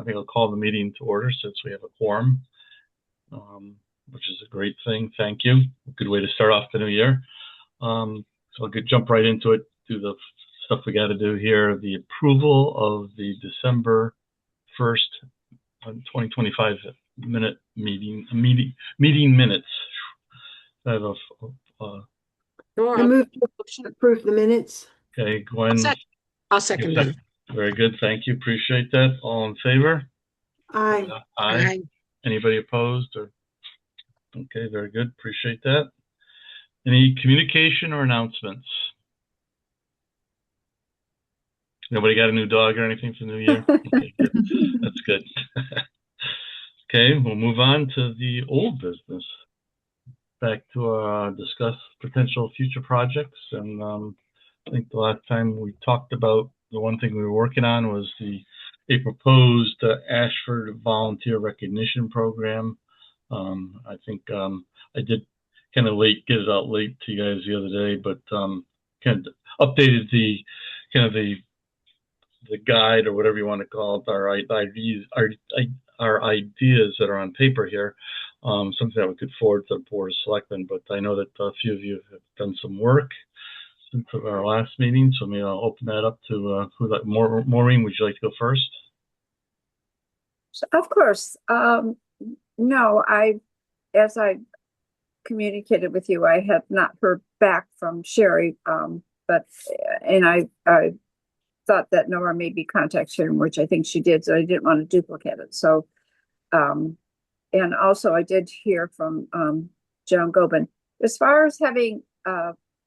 think I'll call the meeting to order since we have a quorum, which is a great thing. Thank you. Good way to start off the new year. So I'll jump right into it, do the stuff we got to do here. The approval of the December 1st, 2025 meeting minutes. I have I move to approve the minutes. Okay, Gwen. I'll second that. Very good. Thank you. Appreciate that. All in favor? Aye. Aye. Anybody opposed? Or okay, very good. Appreciate that. Any communication or announcements? Nobody got a new dog or anything for the new year? Okay, good. That's good. Okay, we'll move on to the old business. Back to discuss potential future projects. And I think the last time we talked about the one thing we were working on was a proposed Ashford volunteer recognition program. I think I did kind of get it out late to you guys the other day, but kind of updated the guide or whatever you want to call it, our ideas that are on paper here, something that we could forward to the Board of Selectmen. But I know that a few of you have done some work since our last meeting, so maybe I'll open that up to Maureen, would you like to go first? Of course. No, as I communicated with you, I have not heard back from Sherry, but I thought that Nora maybe contacted him, which I think she did, so I didn't want to duplicate it. So, and also I did hear from John Gobin. As far as having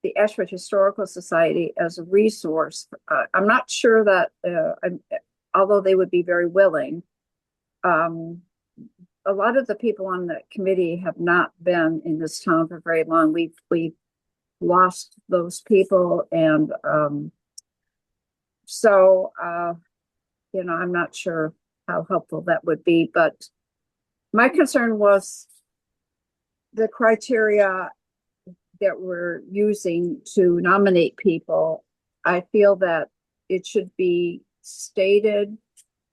the Ashford Historical Society as a resource, I'm not sure that, although they would be very willing, a lot of the people on the committee have not been in this town for very long. We've lost those people, and so I'm not sure how helpful that would be. But my concern was the criteria that we're using to nominate people. I feel that it should be stated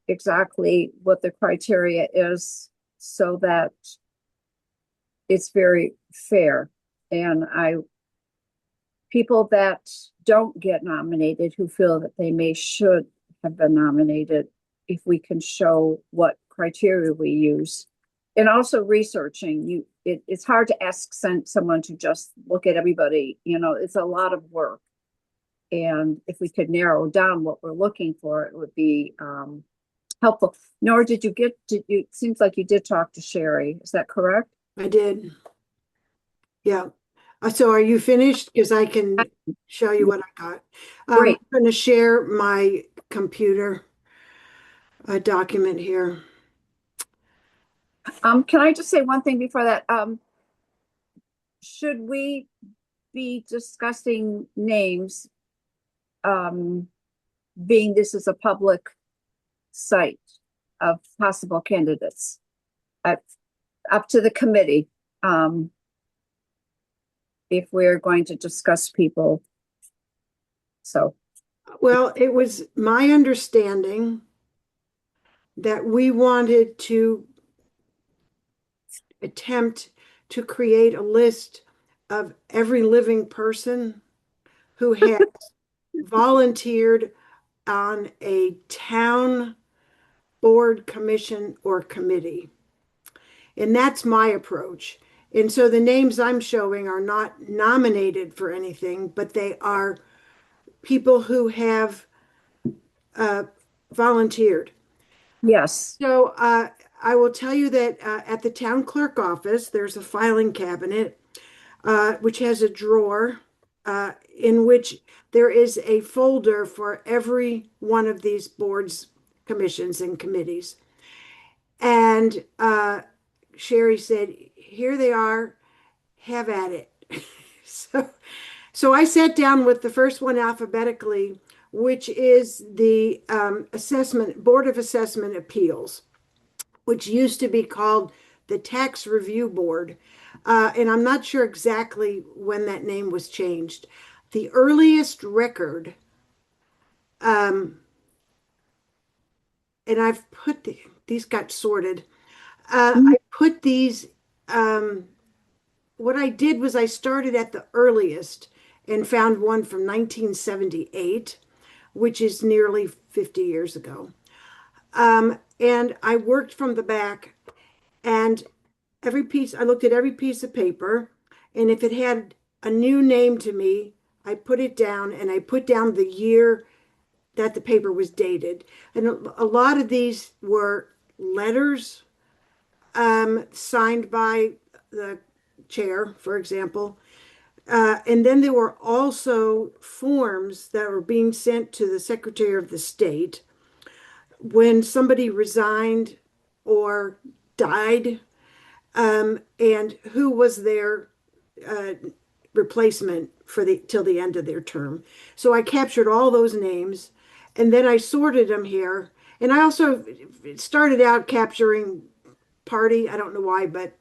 exactly what the criteria is so that it's very fair. And people that don't get nominated who feel that they should have been nominated, if we can show what criteria we use. And also researching, it's hard to ask someone to just look at everybody, it's a lot of work. And if we could narrow down what we're looking for, it would be helpful. Nora, it seems like you did talk to Sherry. Is that correct? I did. Yeah. So are you finished? Because I can show you what I got. Great. I'm going to share my computer document here. Can I just say one thing before that? Should we be discussing names, being this is a public site of possible candidates? Up to the committee, if we're going to discuss people. So. Well, it was my understanding that we wanted to attempt to create a list of every living person who has volunteered on a town board, commission, or committee. And that's my approach. And so the names I'm showing are not nominated for anything, but they are people who have volunteered. Yes. So I will tell you that at the town clerk office, there's a filing cabinet, which has a drawer in which there is a folder for every one of these boards, commissions, and committees. And Sherry said, here they are, have at it. So I sat down with the first one alphabetically, which is the Board of Assessment Appeals, which used to be called the Tax Review Board. And I'm not sure exactly when that name was changed. The earliest record and I've put these got sorted. Mm. I put these, um, what I did was I started at the earliest and found one from 1978, which is nearly 50 years ago. And I worked from the back, and I looked at every piece of paper, and if it had a new name to me, I put it down and I put down the year that the paper was dated. And a lot of these were letters signed by the chair, for example. And then there were also forms that were being sent to the Secretary of the State when somebody resigned or died, and who was their uh, replacement for the till the end of their term. So I captured all those names, and then I sorted them here. And I also started out capturing party. I don't know why, but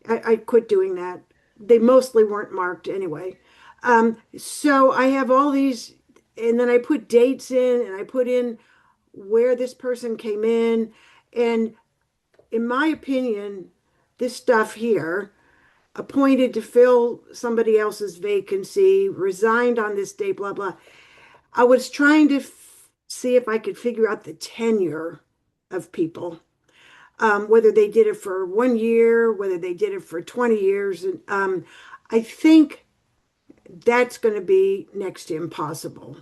I quit doing that. They mostly weren't marked anyway. So I have all these, and then I put dates in, and I put in where this person came in. And in my opinion, this stuff here, appointed to fill somebody else's vacancy, resigned on this day, blah, blah. I was trying to see if I could figure out the tenure of people, whether they did it for 1 year, whether they did it for 20 years. And I think that's going to be next to impossible,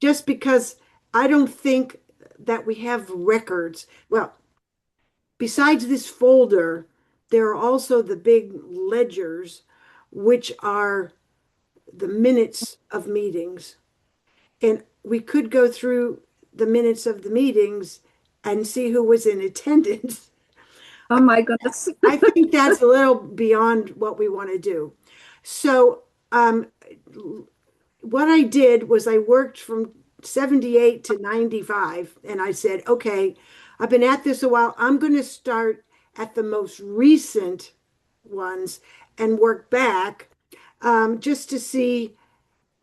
just because I don't think that we have records. Well, besides this folder, there are also the big ledgers, which are the minutes of meetings. And we could go through the minutes of the meetings and see who was in attendance. Oh my goodness. I think that's a little beyond what we want to do. So, what I did was I worked from 78 to 95, and I said, okay, I've been at this a while. I'm going to start at the most recent ones and work back, just to see,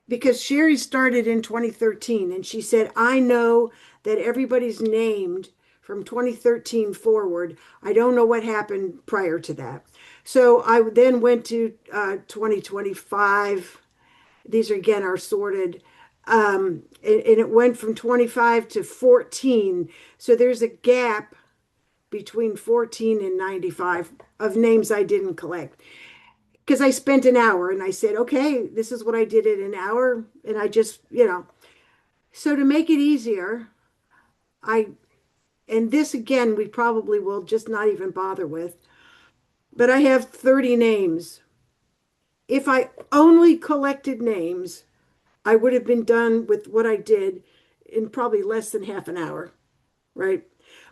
because Sherry started in 2013 and she said, I know that everybody's named from 2013 forward. I don't know what happened prior to that. So I then went to 2025. These are, again, are sorted. And it went from 25 to 14. So there's a gap between 14 and 95 of names I didn't collect, because I spent an hour and I said, okay, this is what I did in an hour. And I just, so to make it easier, I, and this again, we probably will just not even bother with, but I have 30 names. If I only collected names, I would have been done with what I did in probably less than half an hour, right?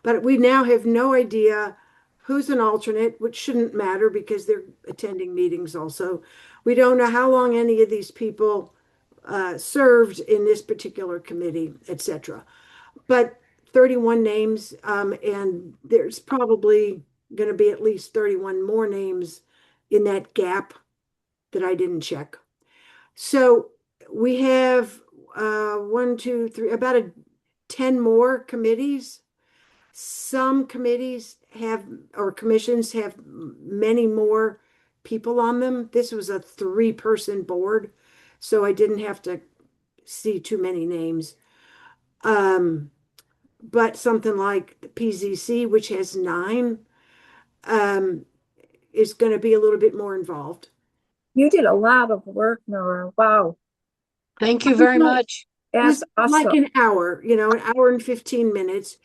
But we now have no idea who's an alternate, which shouldn't matter because they're attending meetings also. We don't know how long any of these people served in this particular committee, etc. But 31 names, and there's probably going to be at least 31 more names in that gap that I didn't check. So we have one, two, three, about 10 more committees. Some committees have, or commissions have, many more people on them. This was a 3-person board, so I didn't have to see too many names. But something like the PZC, which has 9, um, is going to be a little bit more involved. You did a lot of work, Nora. Wow. Thank you very much. It was That's like awesome. an hour, an hour and 15 minutes.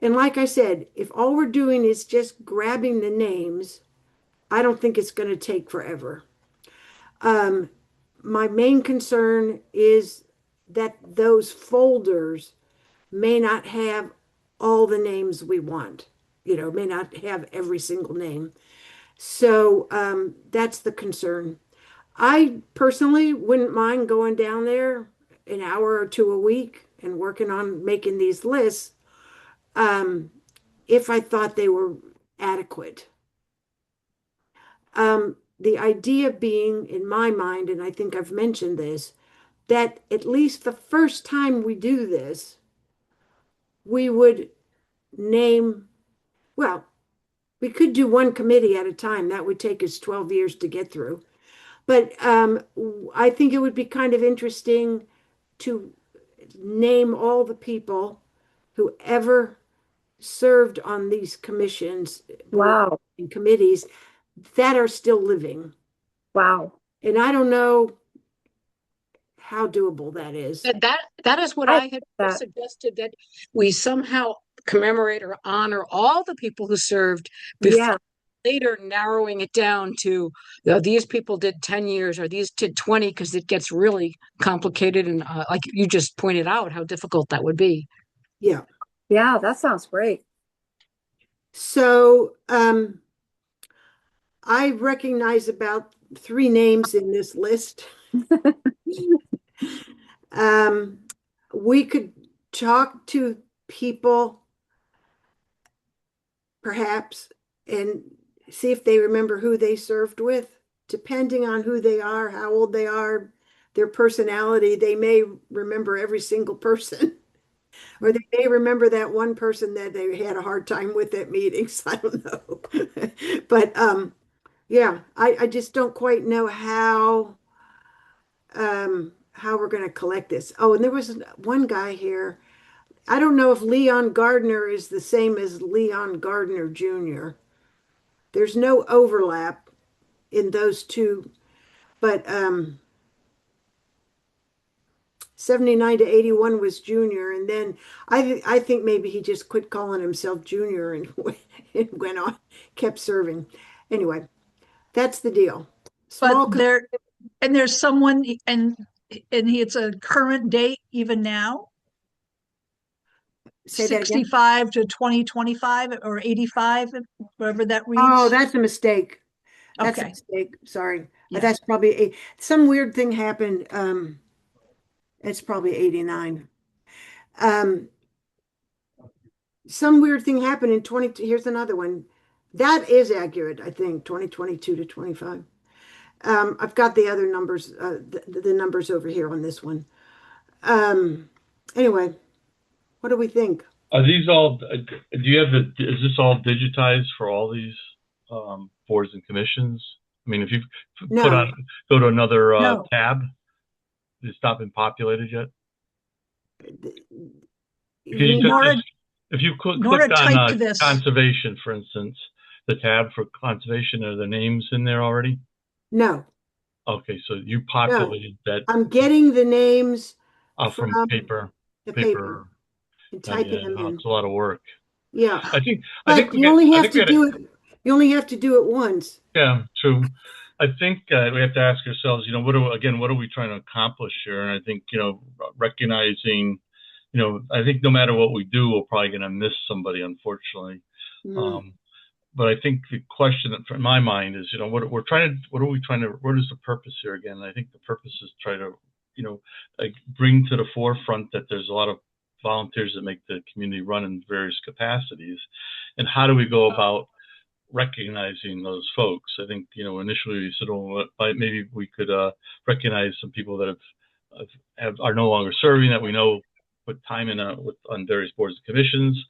And like I said, if all we're doing is just grabbing the names, I don't think it's going to take forever. Um, my main concern is that those folders may not have all the names we want, may not have every single name. So that's the concern. I personally wouldn't mind going down there an hour or two a week and working on making these lists, um, if I thought they were adequate. The idea being, in my mind, and I think I've mentioned this, that at least the first time we do this, we would name, well, we could do one committee at a time. That would take us 12 years to get through. But I think it would be kind of interesting to name all the people who ever served on these commissions, boards, Wow. and committees that are still living. Wow. And I don't know how doable that is. That is what I I had that. suggested, that we somehow commemorate or honor all the people who served before, Yeah. later narrowing it down to these people did 10 years or these did 20, because it gets really complicated, and like you just pointed out how difficult that would be. Yeah. Yeah, that sounds great. So I recognize about 3 names in this list. Um, we could talk to people perhaps and see if they remember who they served with. Depending on who they are, how old they are, their personality, they may remember every single person. Or they may remember that one person that they had a hard time with at meetings. I don't know. But yeah, I just don't quite know how we're going to collect this. Oh, and there was one guy here. I don't know if Leon Gardner is the same as Leon Gardner Jr. There's no overlap in those two, but 79 to 81 was junior, and then I think maybe he just quit calling himself junior and and went on, kept serving. Anyway, that's the deal. But Small, there's someone, and it's a current date even now, say that again. 65 to 2025 or 85, wherever that Oh, reads. that's a mistake. That's a Okay. mistake. Sorry. Yeah. That's probably some weird thing happened. It's probably 89. Um, some weird thing happened in 20. Here's another one. That is accurate, I think, 2022 to 25. I've got the other numbers, the numbers over here on this one. Anyway, what do we think? Are these all, do you have is this all digitized for all these boards and commissions? I mean, if you No. go to another No. tab, it's not been populated yet? Because Nora, if you click Nora on typed this. conservation, for instance, the tab for conservation, are the names in there already? No. Okay, so you populated that I'm getting the names from from paper. the paper and typing them in. It's a lot of work. Yeah. I think But you only have to do it. You only have to do it once. Yeah, true. I think we have to ask ourselves, what are we trying to accomplish here? And I think, recognizing, I think no matter what we do, we're probably going to miss somebody, unfortunately. But I think the question in my mind is, what are we trying to, what is the purpose here again? And I think the purpose is try to, like bring to the forefront that there's a lot of volunteers that make the community run in various capacities. And how do we go about recognizing those folks? I think, initially we said, well, maybe we could recognize some people that are no longer serving, that we know put time in on various boards and commissions.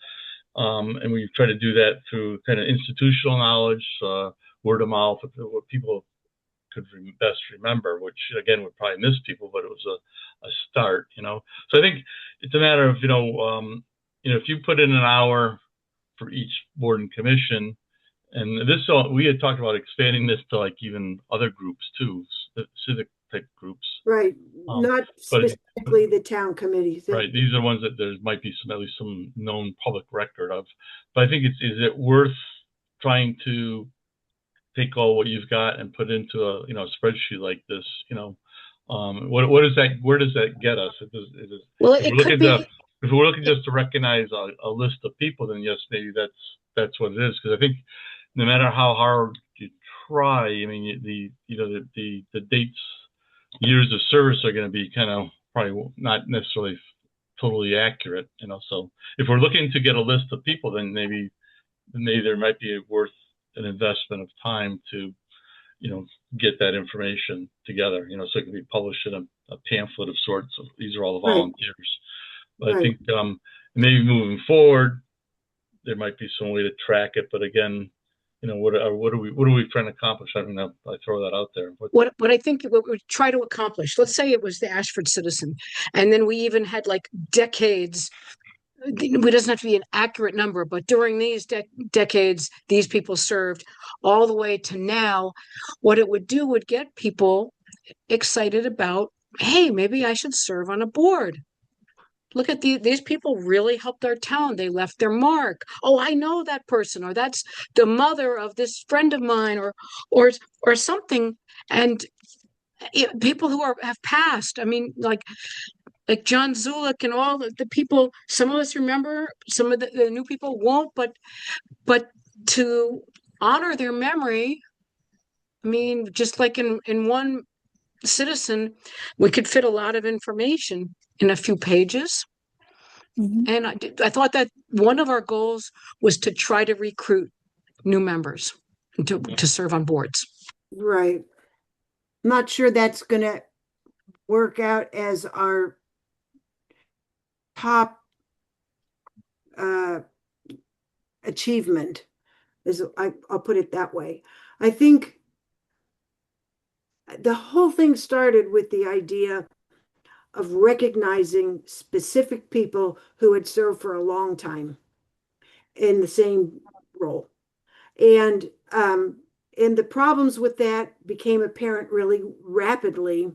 And we try to do that through kind of institutional knowledge, word of mouth, what people could best remember, which again would probably miss people, but it was a start, So I think it's a matter of, if you put in an hour for each board and commission, and we had talked about expanding this to like even other groups too, civic type groups. Right. Not specifically the town committees. Right. These are ones that there might be at least some known public record of. But I think is it worth trying to take all what you've got and put into a spreadsheet like this? What is that? Where does that get us? Well, it could be. If we're looking just to recognize a list of people, then yes, maybe that's what it is. Because I think no matter how hard you try, I mean, the dates, years of service are going to be kind of probably not necessarily totally accurate, So if we're looking to get a list of people, then maybe there might be worth an investment of time to, get that information together, so it can be published in a pamphlet of sorts. These are all the volunteers. But I think, maybe moving forward, there might be some way to track it. But again, what are we trying to accomplish? I mean, I throw that out there. What I think what we try to accomplish, let's say it was the Ashford Citizen, and then we even had like decades. It doesn't have to be an accurate number, but during these decades, these people served all the way to now. What it would do would get people excited about, hey, maybe I should serve on a board. Look at these people really helped our town. They left their mark. Oh, I know that person, or that's the mother of this friend of mine, or or something. And people who have passed. I mean, like John Zulick and all the people. Some of us remember, some of the new people won't. But to honor their memory, I mean, just like in one citizen, we could fit a lot of information in a few pages. And I thought that one of our goals was to try to recruit new members to serve on boards. Right. I'm not sure that's going to work out as our top achievement. I'll put it that way. I think the whole thing started with the idea of recognizing specific people who had served for a long time in the same role. And the problems with that became apparent really rapidly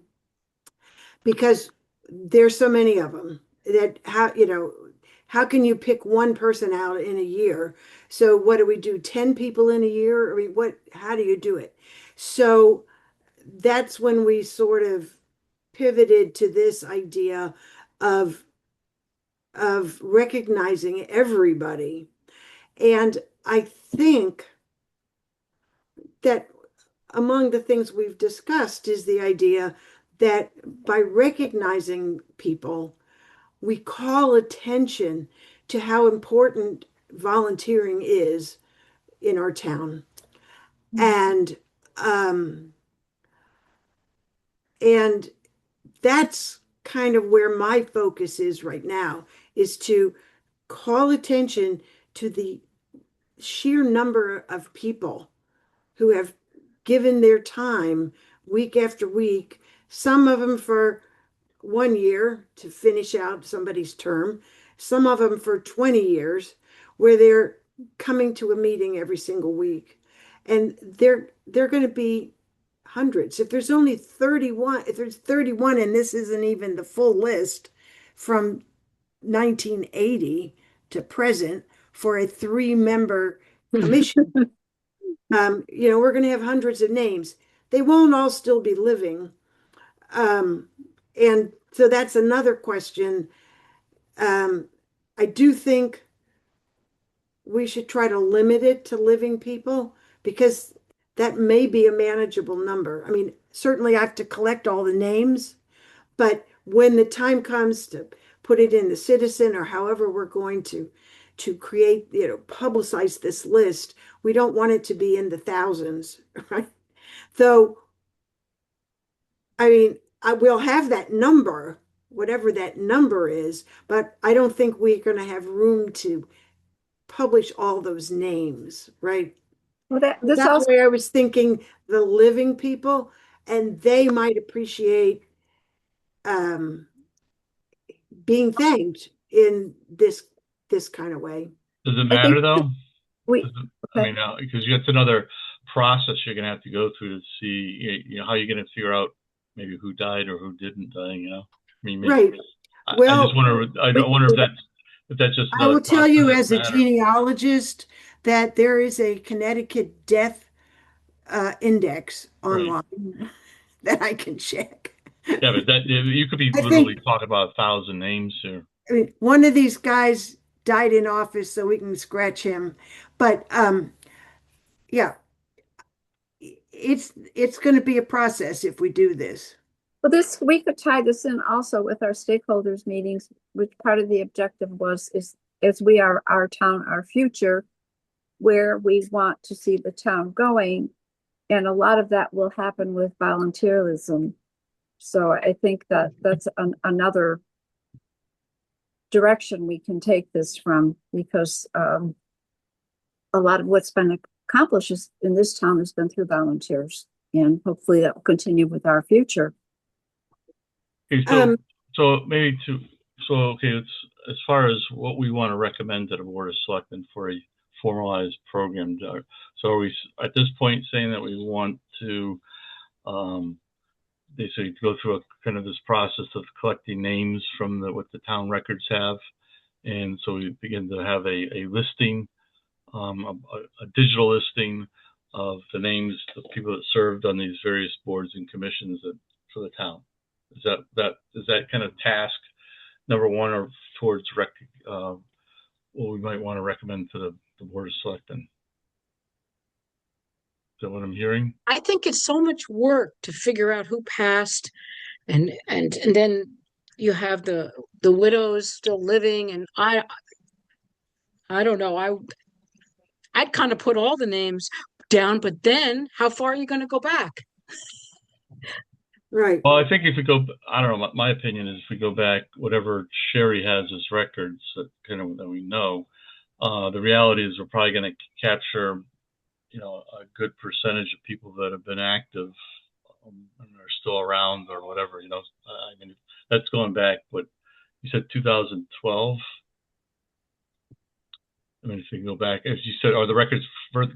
because there's so many of them that how can you pick one person out in a year? So what do we do? 10 people in a year? I mean, how do you do it? So that's when we sort of pivoted to this idea of recognizing everybody. And I think that among the things we've discussed is the idea that by recognizing people, we call attention to how important volunteering is in our town. And that's kind of where my focus is right now, is to call attention to the sheer number of people who have given their time week after week, some of them for 1 year to finish out somebody's term, some of them for 20 years, where they're coming to a meeting every single week. And they're going to be hundreds. If there's only 31, if there's 31, and this isn't even the full list from 1980 to present for a 3-member commission, we're going to have hundreds of names. They won't all still be living. And so that's another question. I do think we should try to limit it to living people because that may be a manageable number. I mean, certainly I have to collect all the names, but when the time comes to put it in the Citizen or however we're going to create, publicize this list, we don't want it to be in the thousands, right? Though, I mean, I will have that number, whatever that number is, but I don't think we're going to have room to publish all those names, right? Well, That's also, why I was thinking the living people, and they might appreciate being thanked in this kind of way. Does it I matter think though? we, I mean, because that's another process you're going to have to go through to see, how you're going to figure out maybe who died or who didn't die. I mean, maybe, Right. I just wonder. I don't wonder if that's just. I will tell you as a matter. genealogist that there is a Connecticut death index online that I can check. Yeah, but that you could be literally talking about 1,000 names here. I mean, one of these guys died in office, so we can scratch him. But yeah, it's going to be a process if we do this. well, we could tie this in also with our stakeholders meetings, which part of the objective is we are our town, our future, where we want to see the town going. And a lot of that will happen with volunteerism. So I think that that's another direction we can take this from, because a lot of what's been accomplished in this town has been through volunteers, and hopefully that will continue with our future. Okay, so maybe okay, it's as far as what we want to recommend to the Board of Selectmen for a formalized program. So are we at this point saying that we want to basically go through a kind of this process of collecting names from what the town records have, and so we begin to have a listing, a digital listing of the names of people that served on these various boards and commissions for the town. Is that kind of task number one, or towards what we might want to recommend to the Board of Selectmen? Is that what I'm hearing? I think it's so much work to figure out who passed, and then you have the widows still living, and I don't know. I'd kind of put all the names down, but then how far are you going to go back? Right. Well, I think if we go, I don't know, my opinion is if we go back, whatever Sherry has as records that we know, the reality is we're probably going to capture, a good percentage of people that have been active and are still around or whatever, I mean, that's going back, what you said, 2012. I mean, if you go back, as you said, or the records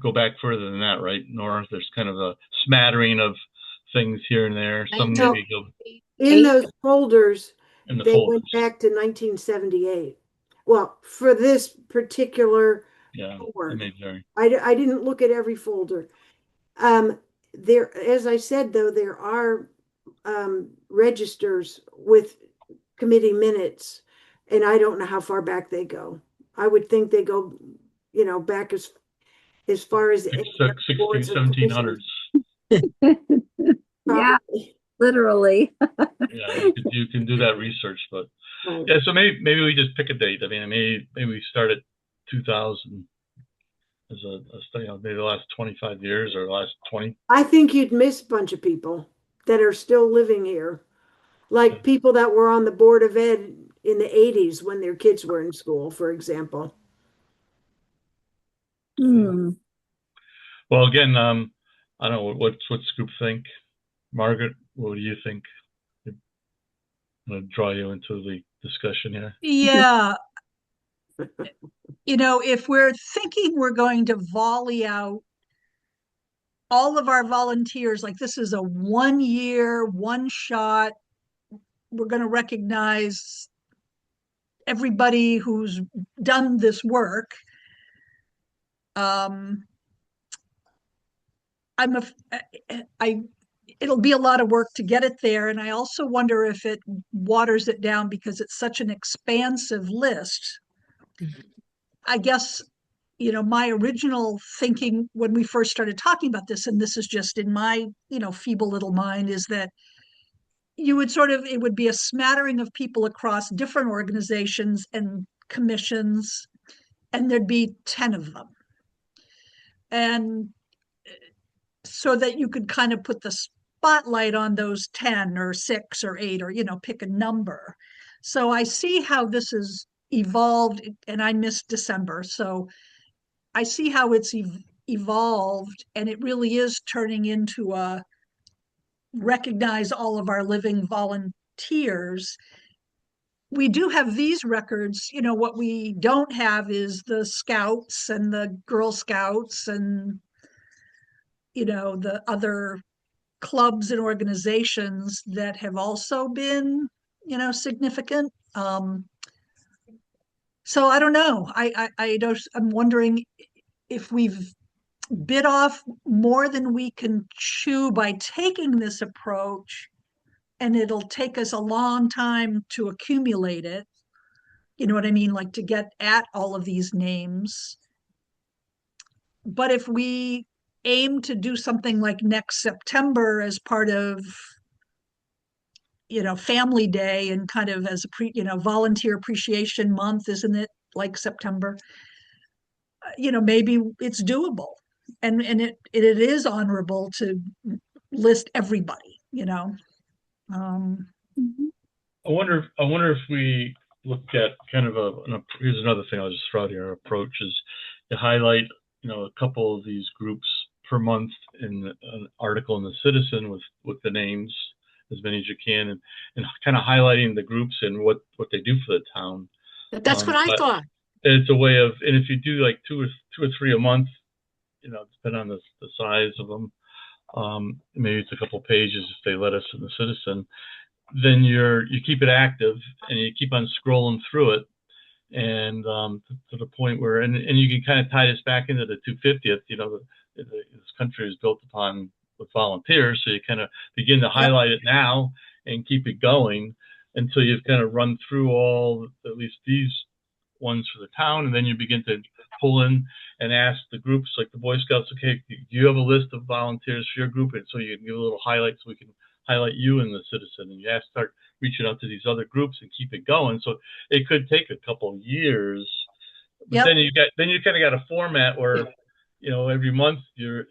go back further than that, right, Nora? There's kind of a smattering of things here and there. Some maybe go in those folders. In the they folders. went back to 1978. Well, for this particular board, I didn't look at every folder. There, as I said, though, there are registers with committee minutes, and I don't know how far back they go. I would think they go, back as far as 1700s. Yeah, literally. Yeah, you can do that research, but yeah. So maybe we just pick a date. I mean, maybe we start at 2000 as maybe the last 25 years or the last 20. I think you'd miss a bunch of people that are still living here, like people that were on the Board of Ed in the 80s when their kids were in school, for example. Hmm. Well, again, I don't know what's group think. Margaret, what do you think? I'm going to draw you into the discussion here. Yeah. If we're thinking we're going to volley out all of our volunteers, like this is a 1 year, one shot, we're going to recognize everybody who's done this work. It'll be a lot of work to get it there. And I also wonder if it waters it down because it's such an expansive list. I guess, my original thinking when we first started talking about this, and this is just in my, feeble little mind, is that it would be a smattering of people across different organizations and commissions, and there'd be 10 of them. And so that you could kind of put the spotlight on those 10 or 6 or 8 or, pick a number. So I see how this has evolved, and I missed December. So I see how it's evolved, and it really is turning into a recognize all of our living volunteers. We do have these records. What we don't have is the Scouts and the Girl Scouts and the other clubs and organizations that have also been significant. So I don't know. I'm wondering if we've bit off more than we can chew by taking this approach, and it'll take us a long time to accumulate it. You know what I mean? Like to get at all of these names. But if we aim to do something like next September as part of Family Day, and kind of as a volunteer appreciation month, isn't it, like September? Maybe it's doable, and it is honorable to list everybody. I wonder if we look at kind of here's another thing I'll just throw out here. Approach is to highlight, a couple of these groups per month in an article in the Citizen with the names, as many as you can, and kind of highlighting the groups and what they do for the town. That's what I But thought. it's a way of, and if you do like two or three a month, depending on the size of them, maybe it's a couple pages if they let us in the Citizen, then you keep it active and you keep on scrolling through it, and to the point where, and you can kind of tie this back into the 250th. This country is built upon with volunteers, so you kind of begin to highlight it now and keep it going until you've kind of run through all, at least these ones for the town, and then you begin to pull in and ask the groups, like the Boy Scouts, okay, do you have a list of volunteers for your group? And so you can give a little highlight so we can highlight you in the Citizen, and you have to start reaching out to these other groups and keep it going. So it could take a couple of years, but then you kind of got a format where, every month you're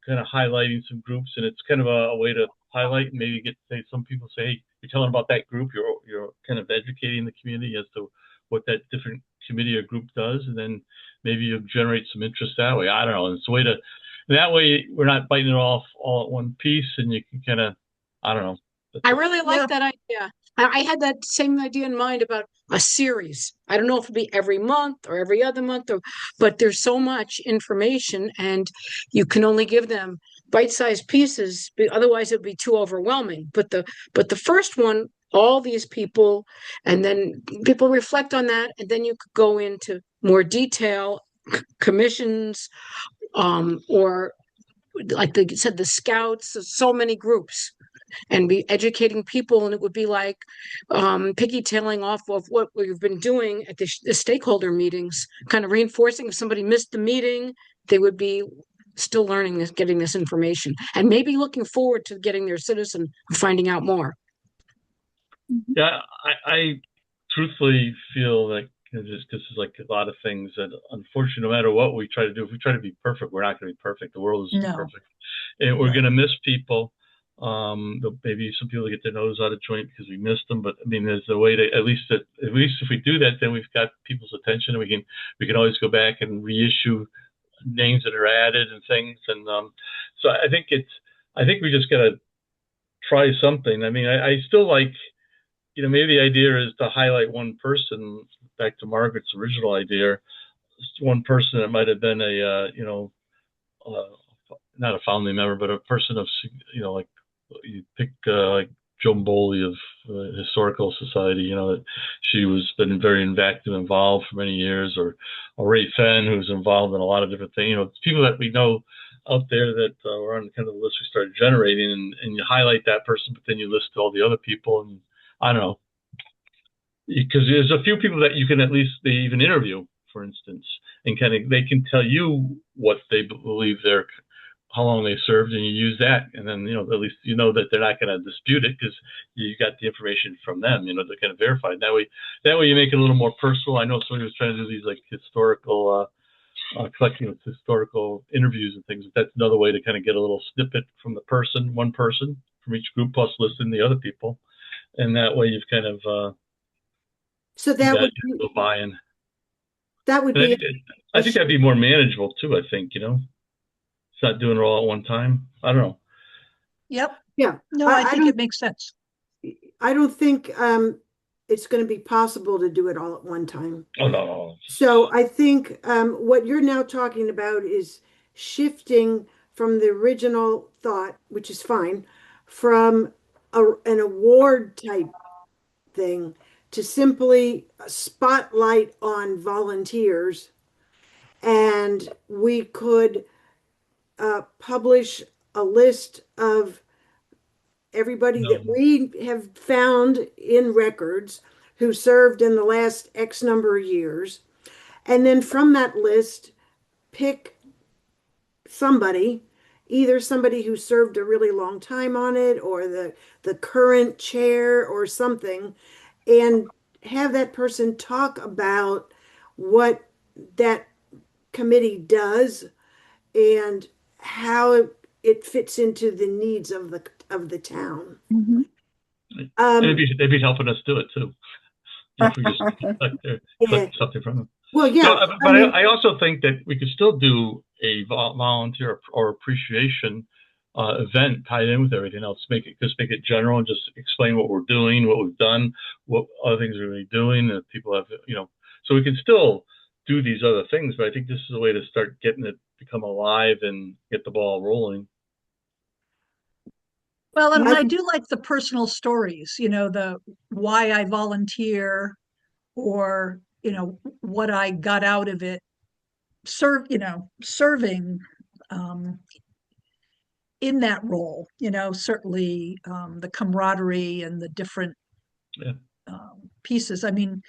kind of highlighting some groups, and it's kind of a way to highlight and maybe get to say, some people say, hey, you're telling about that group, you're kind of educating the community as to what that different committee or group does, and then maybe you generate some interest that way. I don't know. It's a way to, that way we're not biting it off all at one piece, and you can kind of, I don't know. I really like that idea. I had that same idea in mind about a series. I don't know if it'd be every month or every other month, but there's so much information, and you can only give them bite-sized pieces. Otherwise, it'd be too overwhelming. But the first one, all these people, and then people reflect on that, and then you could go into more detail, commissions, or like they said, the scouts, so many groups, and be educating people. And it would be like piggy-tailing off of what we've been doing at the stakeholder meetings, kind of reinforcing. If somebody missed the meeting, they would be still learning this, getting this information, and maybe looking forward to getting their Citizen and finding out more. Yeah, I truthfully feel like just this is like a lot of things that, unfortunately, no matter what we try to do, if we try to be perfect, we're not going to be perfect. The world isn't perfect, and we're going to miss people. Maybe some people get their nose out of joint because we missed them, but I mean, there's a way to, at least if we do that, then we've got people's attention, and we can always go back and reissue names that are added and things. And so I think we just got to try something. I mean, I still like, maybe the idea is to highlight one person, back to Margaret's original idea, one person that might have been not a family member, but a person of, like you pick like Joan Boley of Historical Society, that she was been very active, involved for many years, or Ray Fenn, who's involved in a lot of different things. People that we know out there that were on kind of the list we started generating, and you highlight that person, but then you list all the other people, and I don't know, because there's a few people that you can at least they even interview, for instance, and kind of they can tell you what they believe how long they served, and you use that, and then at least that they're not going to dispute it because you got the information from them, to kind of verify it. That way you make it a little more personal. I know somebody was trying to do these like historical collecting of historical interviews and things. That's another way to kind of get a little snippet from one person from each group, plus listing the other people, and that way you've kind of so that would be buy-in. That would be. I think that'd be more manageable too. I think it's not doing it all at one time. I don't know. Yep. Yeah. No, I think it makes sense. I don't think it's going to be possible to do it all at one time. Oh, no. So I think what you're now talking about is shifting from the original thought, which is fine, from an award type thing to simply a spotlight on volunteers. And we could publish a list of everybody that we have found in records who served in the last X number of years. And then from that list, pick somebody, either somebody who served a really long time on it or the current chair or something, and have that person talk about what that committee does and how it fits into the needs of the town. Mm-hmm. They'd be helping us do it too. if we just Yeah. collect something from them. Well, So, yeah. but I also think that we could still do a volunteer or appreciation event tied in with everything else. Make it general and just explain what we're doing, what we've done, what other things we're going to be doing, that people have, so we can still do these other things. But I think this is a way to start getting it become alive and get the ball rolling. Well, and I I do like the personal stories, the why I volunteer, or, what I got out of it, serving in that role, certainly the camaraderie and the different Yeah. pieces. I mean,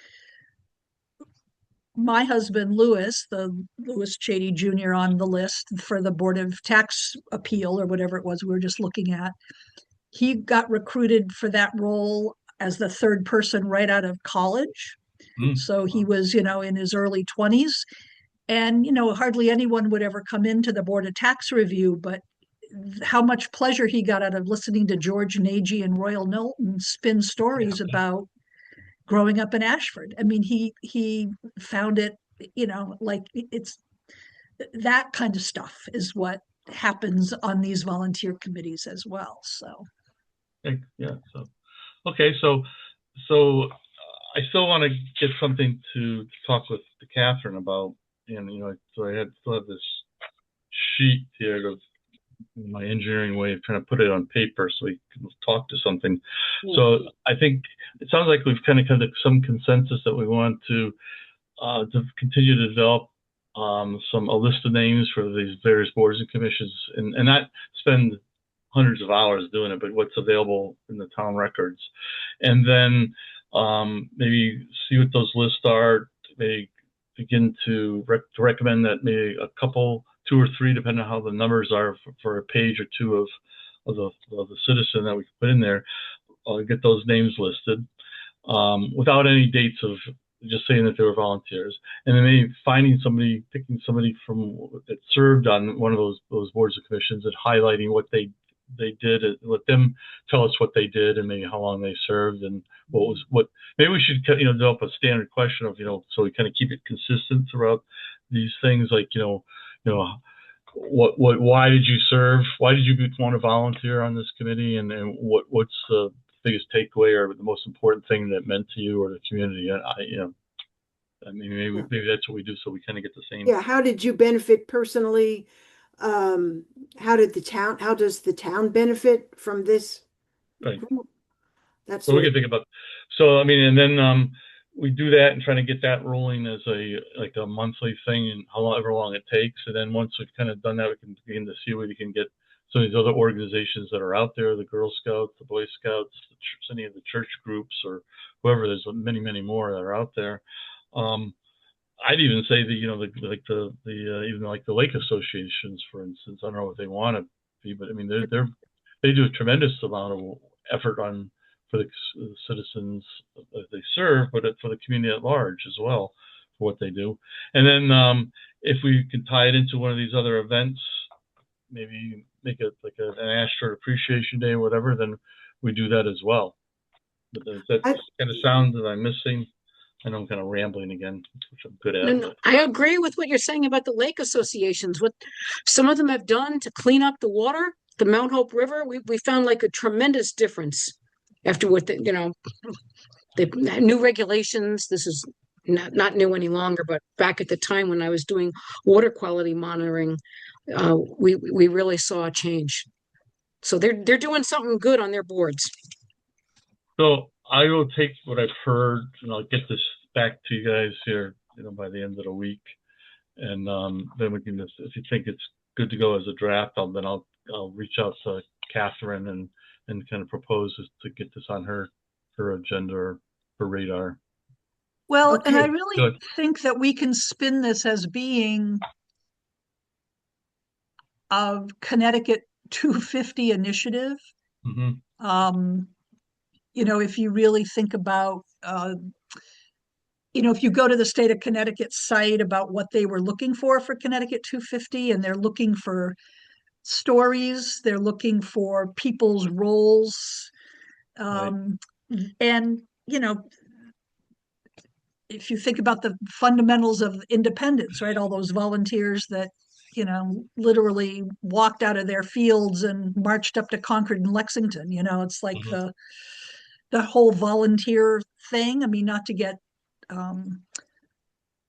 my husband, Lewis, the Lewis Chady Jr. on the list for the Board of Tax Appeal or whatever it was we were just looking at, he got recruited for that role as the third person right out of college. So he was, in his early 20s. And, hardly anyone would ever come into the Board of Tax Review, but how much pleasure he got out of listening to George Nagy and Royal Knowlton spin stories about growing up in Ashford. I mean, he found it, like it's that kind of stuff is what happens on these volunteer committees as well. So Yeah. So okay. So I still want to get something to talk with Catherine about, and so I still have this sheet here of my engineering way of trying to put it on paper so we can talk to something. So I think it sounds like we've kind of come to some consensus that we want to continue to develop a list of names for these various boards and commissions, and not spend hundreds of hours doing it, but what's available in the town records, and then maybe see what those lists are. Maybe begin to recommend that maybe a couple, 2 or 3, depending on how the numbers are for a page or 2 of the citizen that we can put in there. Get those names listed without any dates of just saying that they were volunteers, and then maybe picking somebody from that served on one of those boards and commissions and highlighting what they did, and let them tell us what they did and maybe how long they served and what maybe we should develop a standard question of so we kind of keep it consistent throughout these things, like why did you serve, why did you want to volunteer on this committee, and what's the biggest takeaway or the most important thing that meant to you or the community. I mean, maybe that's what we do, so we kind of get the same. Yeah. How did you benefit personally? How does the town benefit from this? Right. That's what we can think about. So I mean, and then we do that and trying to get that rolling as a monthly thing, and however long it takes. And then once we've kind of done that, we can begin to see where we can get some of these other organizations that are out there, the Girl Scouts, the Boy Scouts, any of the church groups, or whoever. There's many, many more that are out there. I'd even say that even like the lake associations, for instance. I don't know what they want to be, but I mean they do a tremendous amount of effort for the citizens that they serve, but for the community at large as well for what they do. And then if we can tie it into one of these other events, maybe make it like an Ashford Appreciation Day or whatever, then we do that as well. But that kind of sounds that I'm missing. I know I'm kind of rambling again, which I'm good at. No, I agree with what you're saying about the lake associations. What some of them have done to clean up the water, the Mount Hope River, we found like a tremendous difference after what the new regulations. This is not new any longer, but back at the time when I was doing water quality monitoring, we really saw a change. So they're doing something good on their boards. So I will take what I've heard and I'll get this back to you guys here, by the end of the week, and then we can just, if you think it's good to go as a draft, I'll reach out to Catherine and kind of propose to get this on her agenda or her radar. Well, Okay. And I really think that we can spin this as being a Connecticut 250 initiative. Mm-hmm. If you really think about, if you go to the state of Connecticut site about what they were looking for Connecticut 250, and they're looking for stories, they're looking for people's roles, Right. and if you think about the fundamentals of independence, right? All those volunteers that, literally walked out of their fields and marched up to Concord and Lexington. It's like Mhm. the whole volunteer thing. I mean, not to get, um,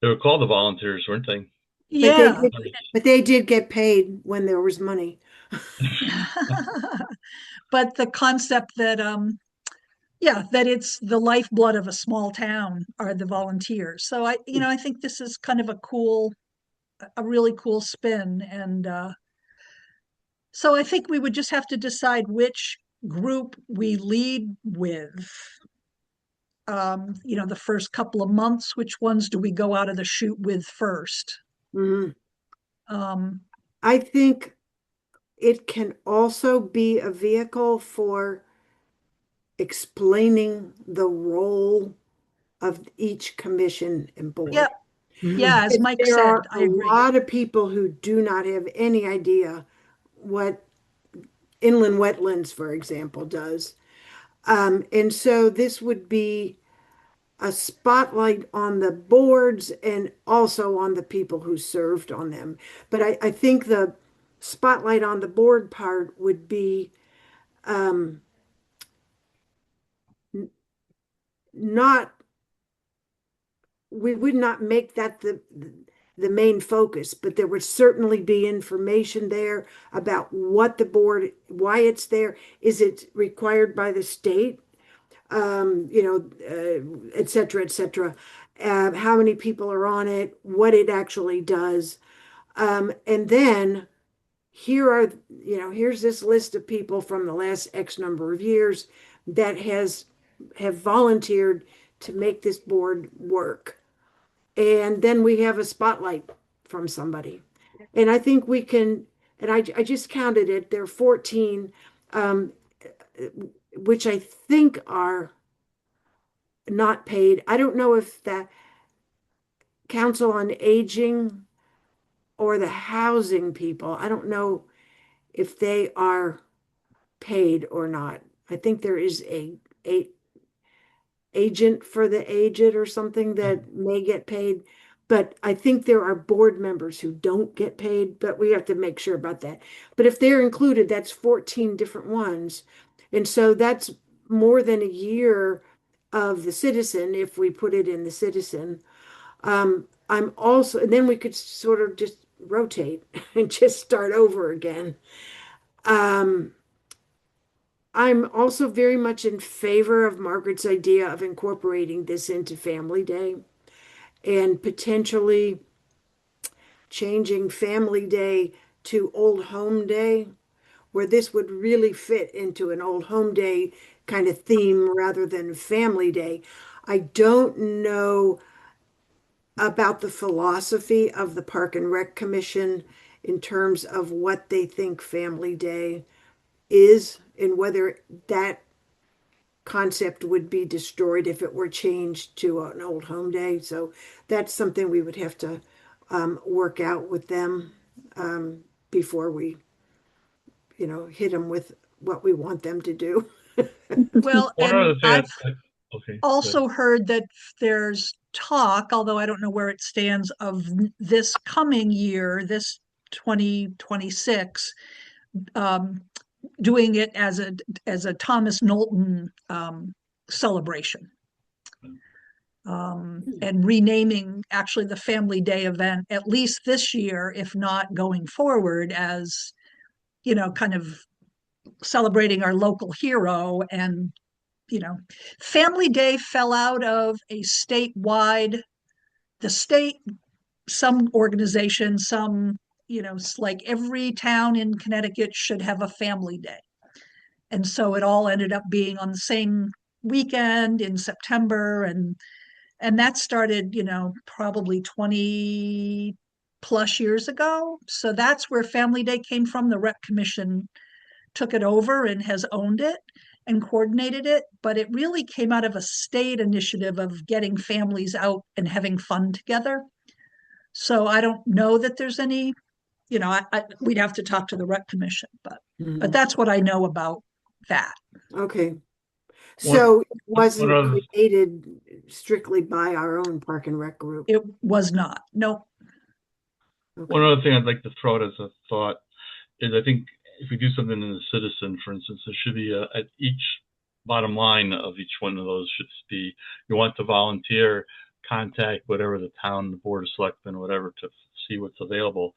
They were called the volunteers, weren't they? But they yeah. did, but they did get paid when there was money. But the concept that, yeah, that it's the lifeblood of a small town are the volunteers. So I think this is kind of a really cool spin. And so I think we would just have to decide which group we lead with. The first couple of months, which ones do we go out of the chute with first? Mhm. Um, I think it can also be a vehicle for explaining the role of each commission and yeah, board. yeah, as Because Mike there said, are I a agree. lot of people who do not have any idea what inland wetlands, for example, does. And so this would be a spotlight on the boards and also on the people who served on them. But I think the spotlight on the board part would be um, not, we would not make that the main focus, but there would certainly be information there about what the board, why it's there. Is it required by the state? Et cetera, et cetera. How many people are on it, what it actually does. And then here's this list of people from the last X number of years that have volunteered to make this board work. And then we have a spotlight from somebody. And I think we can, and I just counted it, there are 14, um, which I think are not paid. I don't know if the Council on Aging or the housing people, I don't know if they are paid or not. I think there is a agent for the aged or something that may get paid. But I think there are board members who don't get paid, but we have to make sure about that. But if they're included, that's 14 different ones. And so that's more than a year of the citizen if we put it in the citizen. I'm also, and then we could sort of just rotate and just start over again. Um, I'm also very much in favor of Margaret's idea of incorporating this into Family Day and potentially changing Family Day to Old Home Day, where this would really fit into an Old Home Day kind of theme rather than Family Day. I don't know about the philosophy of the Park and Rec Commission in terms of what they think Family Day is and whether that concept would be destroyed if it were changed to an Old Home Day. So that's something we would have to work out with them before we, hit them with what we want them to do. Well, One and other thing, I've okay, good. also heard that there's talk, although I don't know where it stands, of this coming year, this 2026, um, doing it as a Thomas Knowlton celebration, and renaming actually the Family Day event, at least this year, if not going forward, as kind of celebrating our local hero. And Family Day fell out of a statewide, the state, some organization, some, like every town in Connecticut should have a Family Day. And so it all ended up being on the same weekend in September. And that started, probably 20 plus years ago. So that's where Family Day came from. The Rec Commission took it over and has owned it and coordinated it. But it really came out of a state initiative of getting families out and having fun together. So I don't know that there's any, we'd have to talk to the Rec Commission, but Mhm. that's what I know about that. Okay. So it One wasn't other created strictly by our own Park and Rec group. It was not. No. One Okay. other thing I'd like to throw out as a thought is I think if we do something in the citizen, for instance, there should be at each bottom line of each one of those should be, you want to volunteer, contact whatever the town, the board of selectmen, whatever, to see what's available.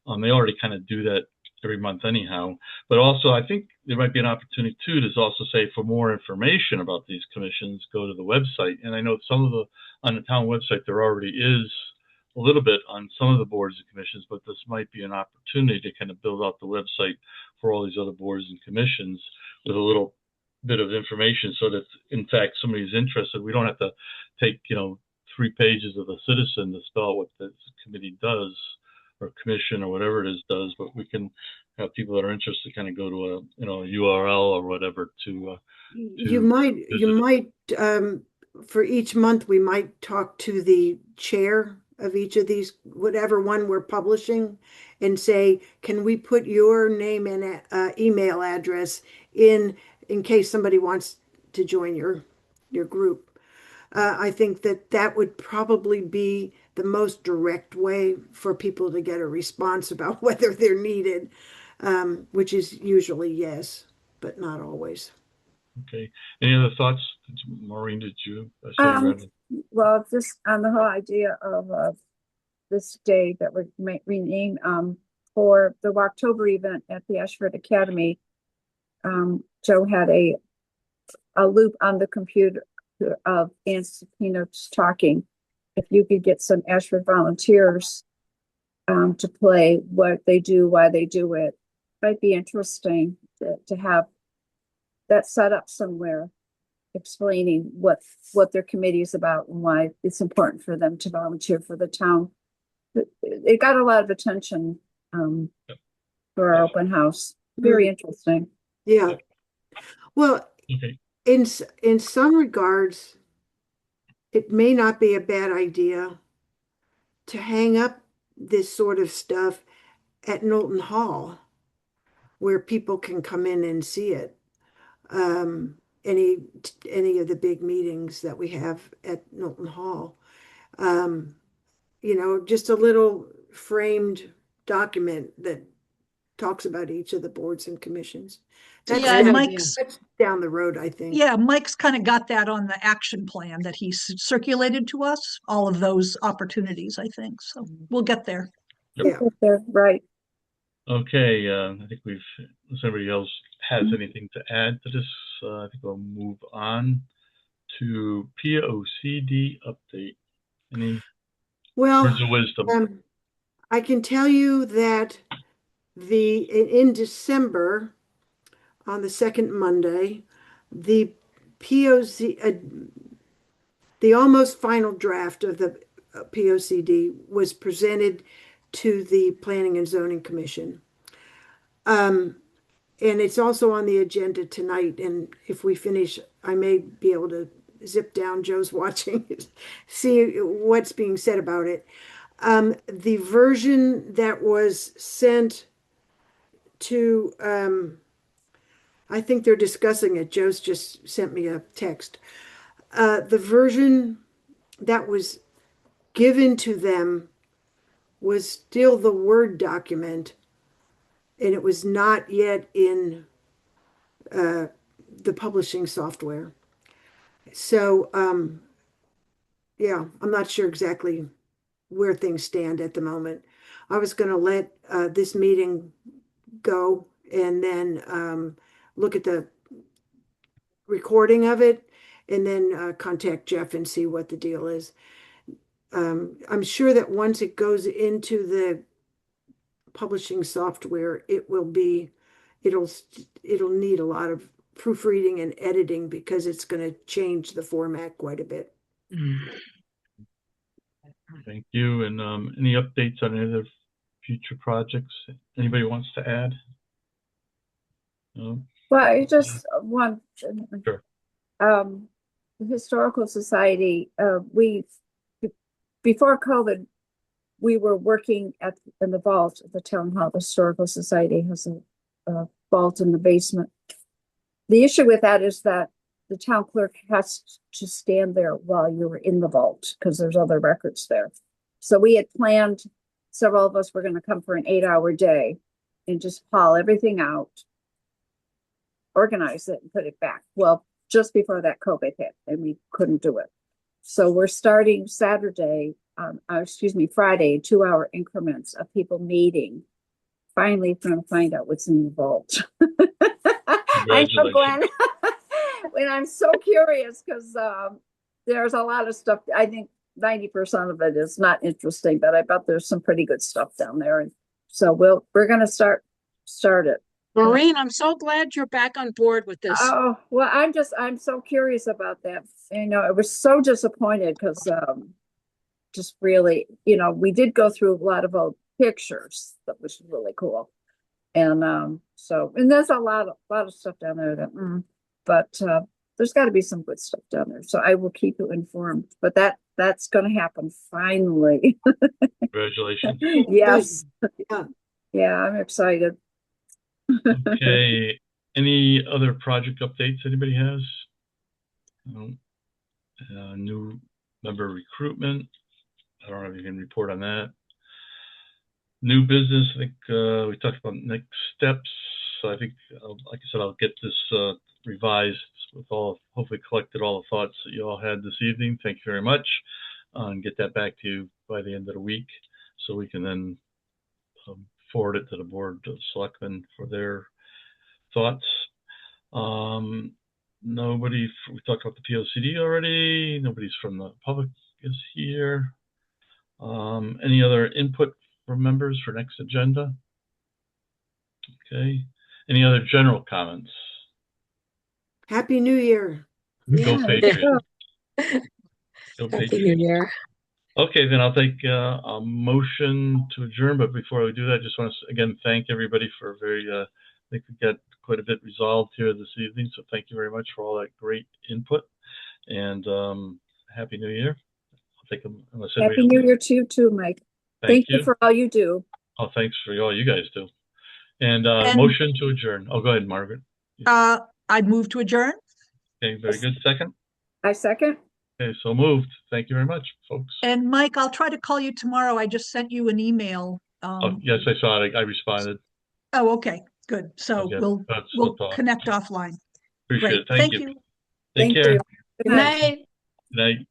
They already kind of do that every month anyhow. But also, I think there might be an opportunity too to also say for more information about these commissions, go to the website. And I know some of on the town website, there already is a little bit on some of the boards and commissions, but this might be an opportunity to kind of build out the website for all these other boards and commissions with a little bit of information so that, in fact, somebody's interested. We don't have to take, 3 pages of the citizen to spell out what this committee does or commission or whatever it is does, but we can have people that are interested kind of go to a URL or whatever to You might, for each month, we might talk to the chair of each of these, whatever one we're publishing, and say, can we put your name and email address in case somebody wants to join your group? I think that would probably be the most direct way for people to get a response about whether they're needed, which is usually yes, but not always. Okay. Any other thoughts? Maureen, did you? I saw you read. Well, just on the whole idea of this day that we might rename for the October event at the Ashford Academy, Joe had a loop on the computer of Ann Sapino's talking. If you could get some Ashford volunteers to play what they do, why they do it, might be interesting to have that set up somewhere, explaining what their committee is about and why it's important for them to volunteer for the town. It got a lot of attention for our open house. Very interesting. Yeah. Well, Okay. in some regards, it may not be a bad idea to hang up this sort of stuff at Knowlton Hall, where people can come in and see it. Any of the big meetings that we have at Knowlton Hall. Just a little framed document that talks about each of the boards and commissions. That's Yeah, Great down, idea. that's down the road, I think. Yeah, Mike's kind of got that on the action plan that he circulated to us, all of those opportunities, I think. So we'll get there. Yeah. They're right. Okay. I think unless anybody else has anything to add to this, I think we'll move on to POCD update. Any words of wisdom? I can tell you that in December, on the second Monday, the POC, the almost final draft of the POCD was presented to the Planning and Zoning Commission. And it's also on the agenda tonight. And if we finish, I may be able to zip down. Joe's watching, see what's being said about it. The version that was sent to, I think they're discussing it. Joe's just sent me a text. The version that was given to them was still the Word document, and it was not yet in the publishing software. So, yeah, I'm not sure exactly where things stand at the moment. I was going to let this meeting go and then look at the recording of it and then contact Jeff and see what the deal is. I'm sure that once it goes into the publishing software, it'll need a lot of proofreading and editing because it's going to change the format quite a bit. Thank you. And any updates on any other future projects? Anybody wants to add? No? Well, I just want Sure. The Historical Society, before COVID, we were working in the vault of the town hall. The Historical Society has a vault in the basement. The issue with that is that the town clerk has to stand there while you're in the vault because there's other records there. So we had planned, several of us were going to come for an 8-hour day and just haul everything out, organize it, and put it back. Well, just before that COVID hit, and we couldn't do it. So we're starting Saturday, Friday, 2-hour increments of people meeting. Finally, going to find out what's in the vault. I know, Glenn. When I'm so curious because there's a lot of stuff. I think 90% of it is not interesting, but I bet there's some pretty good stuff down there. And so we're going to start it. Maureen, I'm so glad you're back on board with this. Oh, well, I'm so curious about that. You know, I was so disappointed because just really, you know, we did go through a lot of old pictures that was really cool. And and there's a lot of stuff down there that but there's got to be some good stuff down there. So I will keep you informed. But that's going to happen finally. Congratulations. Yes. Yeah. Yeah, I'm excited. Okay. Any other project updates anybody has? No. New member recruitment. I don't know if you can report on that. New business. I think we talked about next steps. So I think, like I said, I'll get this revised with hopefully collected all the thoughts that you all had this evening. Thank you very much. And get that back to you by the end of the week so we can then forward it to the board of selectmen for their thoughts. Nobody, we talked about the POCD already. Nobody's from the public is here. Any other input from members for next agenda? Okay. Any other general comments? Happy New Year. Go Patriots. Go Happy Patriots. New Year. Okay, then I'll take a motion to adjourn. But before we do that, I just want to again thank everybody for I think we got quite a bit resolved here this evening. So thank you very much for all that great input. And Happy New Year. I'll take them unless Happy New Year to you too, Mike. Thank you for all you do. Oh, thanks for all you guys do. And motion to adjourn. Oh, go ahead, Margaret. I'd move to adjourn. Okay, very good. Second? I second. Okay, so moved. Thank you very much, folks. And Mike, I'll try to call you tomorrow. I just sent you an email. Yes, I saw it. I responded. Oh, okay, good. So Okay, we'll connect offline. Appreciate Great. it. Thank you. you. Take care. You. Good night. Good night.